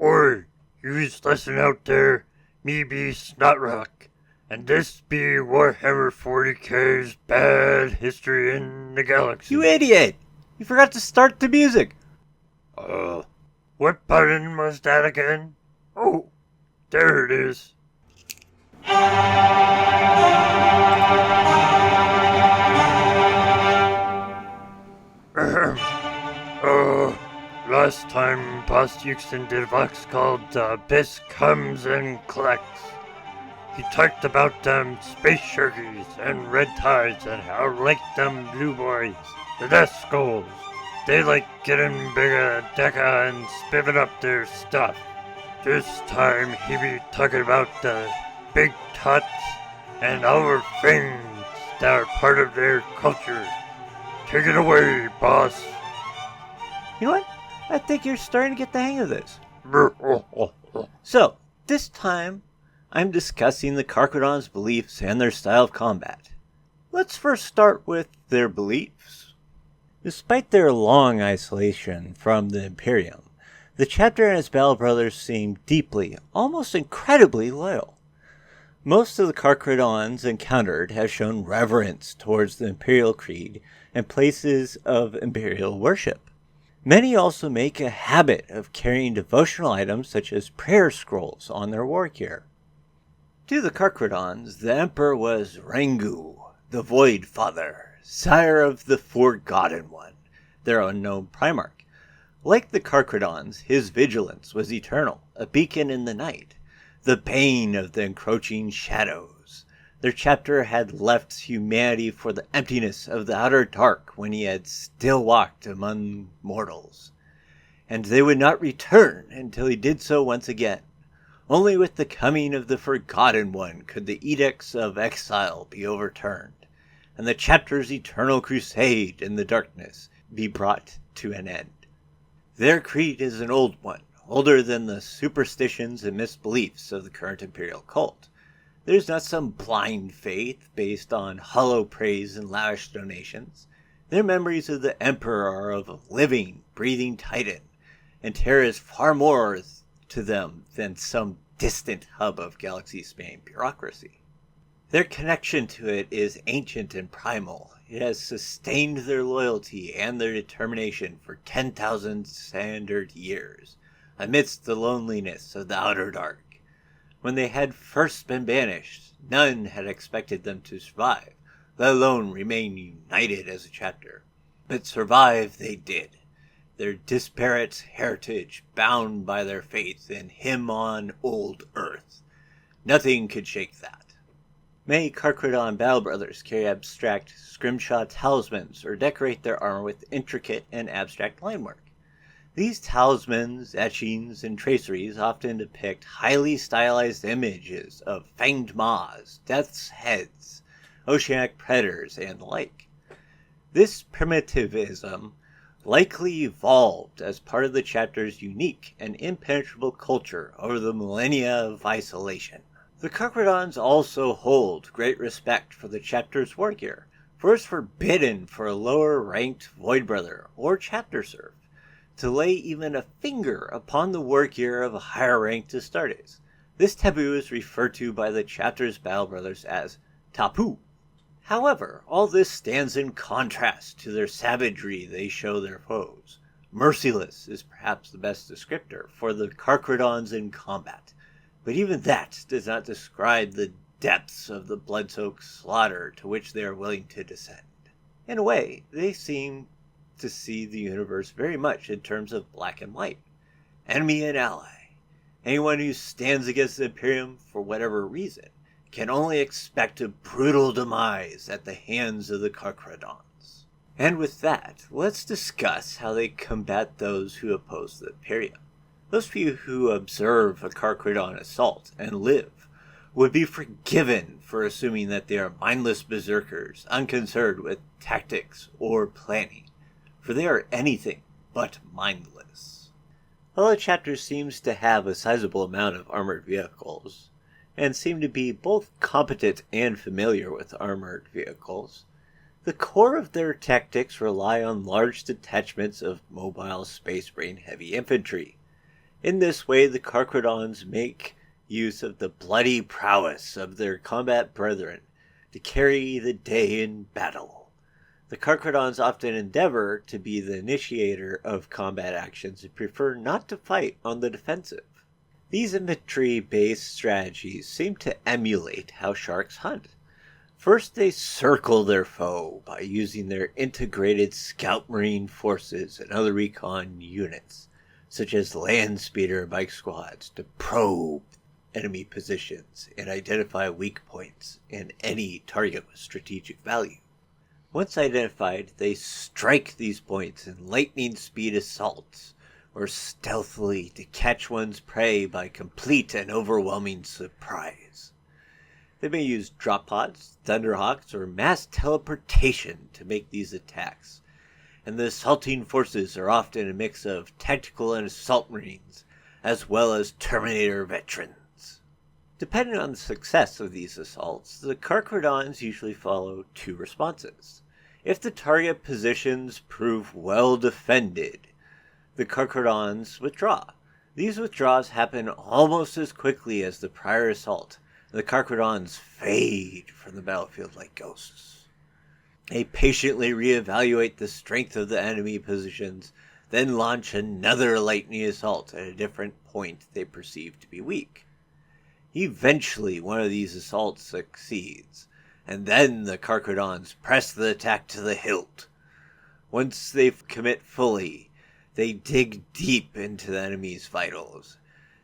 Oi, you's listen out there, me be Snotrock, and this be Warhammer 40k's bad history in the galaxy. You idiot! You forgot to start the music! What button was that again? Oh, there it is. Last time Boss Yuksen did a box called Abyss Comes and Collects. He talked about them space sharkies and red tides and how like them blue boys, the Death Skulls. They like getting bigger deca and spivving up their stuff. This time he be talking about the big tots and our friends that are part of their culture. Take it away, boss. You know what? I think you're starting to get the hang of this. So, this time, I'm discussing the Carcharodons' beliefs and their style of combat. Let's first start with their beliefs. Despite their long isolation from the Imperium, the chapter and its battle brothers seem deeply, almost incredibly loyal. Most of the Carcharodons encountered have shown reverence towards the Imperial Creed and places of Imperial worship. Many also make a habit of carrying devotional items such as prayer scrolls on their war gear. To the Carcharodons, the Emperor was Rangu, the Void Father, sire of the Forgotten One, their unknown Primarch. Like the Carcharodons, his vigilance was eternal, a beacon in the night, the bane of the encroaching shadows. Their chapter had left humanity for the emptiness of the outer dark when he had still walked among mortals, and they would not return until he did so once again. Only with the coming of the Forgotten One could the edicts of exile be overturned, and the chapter's eternal crusade in the darkness be brought to an end. Their creed is an old one, older than the superstitions and misbeliefs of the current imperial cult. There's not some blind faith based on hollow praise and lavish donations. Their memories of the Emperor are of a living, breathing titan, and Terra is far more to them than some distant hub of galaxy-spanning bureaucracy. Their connection to it is ancient and primal. It has sustained their loyalty and their determination for 10,000 standard years, amidst the loneliness of the outer dark. When they had first been banished, none had expected them to survive, let alone remain united as a chapter. But survive they did, their disparate heritage bound by their faith in him on old Earth. Nothing could shake that. Many Carcharodon battle brothers carry abstract scrimshaw talismans or decorate their armor with intricate and abstract line work. These talismans, etchings, and traceries often depict highly stylized images of fanged maws, death's heads, oceanic predators, and the like. This primitivism likely evolved as part of the chapter's unique and impenetrable culture over the millennia of isolation. The Carcharodons also hold great respect for the chapter's war gear, for it's forbidden for a lower-ranked Void Brother or chapter serf to lay even a finger upon the war gear of a higher rank Astartes. This taboo is referred to by the chapter's battle brothers as tapu. However, all this stands in contrast to their savagery they show their foes. Merciless is perhaps the best descriptor for the Carcharodons in combat, but even that does not describe the depths of the blood-soaked slaughter to which they are willing to descend. In a way, they seem to see the universe very much in terms of black and white, enemy and ally. Anyone who stands against the Imperium for whatever reason can only expect a brutal demise at the hands of the Carcharodons. And with that, let's discuss how they combat those who oppose the Imperium. Those of you who observe a Carcharodon assault and live would be forgiven for assuming that they are mindless berserkers, unconcerned with tactics or planning, for they are anything but mindless. While the chapter seems to have a sizable amount of armored vehicles, and seem to be both competent and familiar with armored vehicles, the core of their tactics rely on large detachments of mobile space-brain heavy infantry. In this way, the Carcharodons make use of the bloody prowess of their combat brethren to carry the day in battle. The Carcharodons often endeavor to be the initiator of combat actions and prefer not to fight on the defensive. These infantry-based strategies seem to emulate how sharks hunt. First, they circle their foe by using their integrated scout marine forces and other recon units, such as land speeder bike squads, to probe enemy positions and identify weak points in any target with strategic value. Once identified, they strike these points in lightning speed assaults, or stealthily to catch one's prey by complete and overwhelming surprise. They may use drop pods, thunderhawks, or mass teleportation to make these attacks, and the assaulting forces are often a mix of tactical and assault marines, as well as Terminator veterans. Depending on the success of these assaults, the Carcharodons usually follow two responses. If the target positions prove well defended, the Carcharodons withdraw. These withdrawals happen almost as quickly as the prior assault. The Carcharodons fade from the battlefield like ghosts. They patiently reevaluate the strength of the enemy positions, then launch another lightning assault at a different point they perceive to be weak. Eventually, one of these assaults succeeds, and then the Carcharodons press the attack to the hilt. Once they commit fully, they dig deep into the enemy's vitals,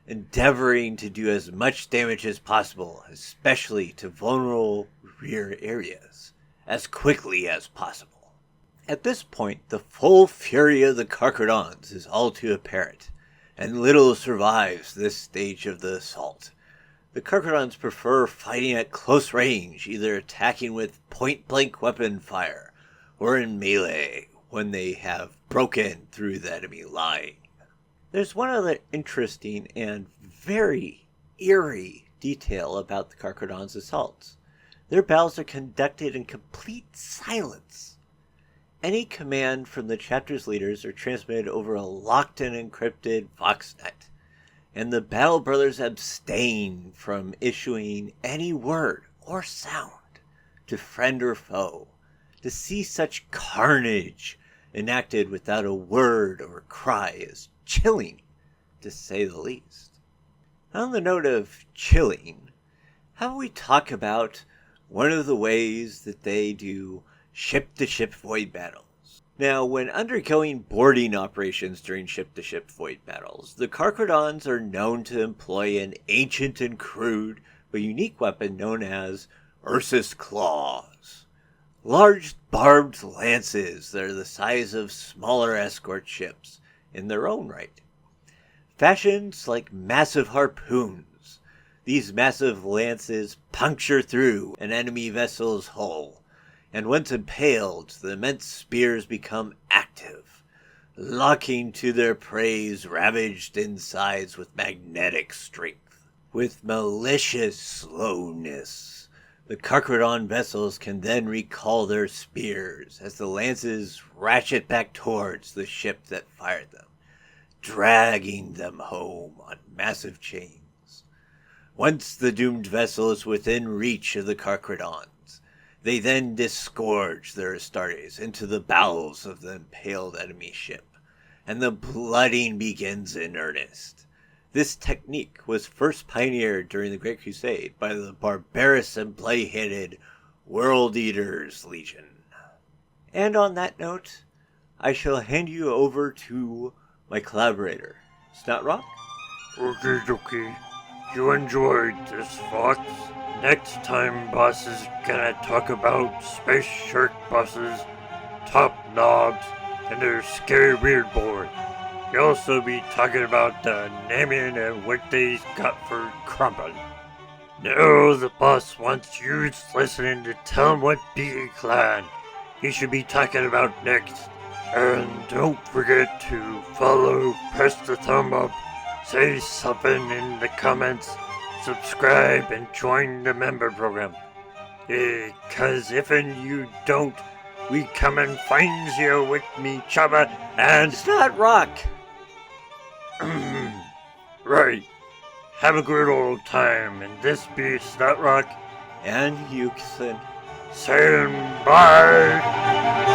endeavoring to do as much damage as possible, especially to vulnerable rear areas, as quickly as possible. At this point, the full fury of the Carcharodons is all too apparent, and little survives this stage of the assault. The Carcharodons prefer fighting at close range, either attacking with point-blank weapon fire, or in melee when they have broken through the enemy line. There's one other interesting and very eerie detail about the Carcharodons' assaults. Their battles are conducted in complete silence. Any command from the chapter's leaders are transmitted over a locked and encrypted voxnet, and the Battle Brothers abstain from issuing any word or sound to friend or foe. To see such carnage enacted without a word or cry is chilling, to say the least. On the note of chilling, how about we talk about one of the ways that they do ship-to-ship void battles? Now, when undergoing boarding operations during ship-to-ship void battles, the Carcharodons are known to employ an ancient and crude but unique weapon known as Ursus claws. Large barbed lances that are the size of smaller escort ships in their own right. Fashioned like massive harpoons, these massive lances puncture through an enemy vessel's hull, and once impaled, the immense spears become active, locking to their prey's ravaged insides with magnetic strength. With malicious slowness, the Carcharodon vessels can then recall their spears as the lances ratchet back towards the ship that fired them, dragging them home on massive chains. Once the doomed vessel is within reach of the Carcharodons, they then disgorge their Astartes into the bowels of the impaled enemy ship, and the blooding begins in earnest. This technique was first pioneered during the Great Crusade by the barbarous and bloody-handed World Eaters Legion. And on that note, I shall hand you over to my collaborator, Snotrock. Okay. You enjoyed this, Fox? Next time, boss is gonna talk about space shark bosses, top knobs, and their scary weird board. He'll also be talking about the naming and what they got for crumping. Now the boss wants you listening to tell him what BA clan he should be talking about next. And don't forget to follow, press the thumb up, say something in the comments, subscribe, and join the member program. Cause if you don't, we come and find you with me, Chubba, and Snotrock! Right. Have a good old time, and this be Snutrock and Yuksen saying bye.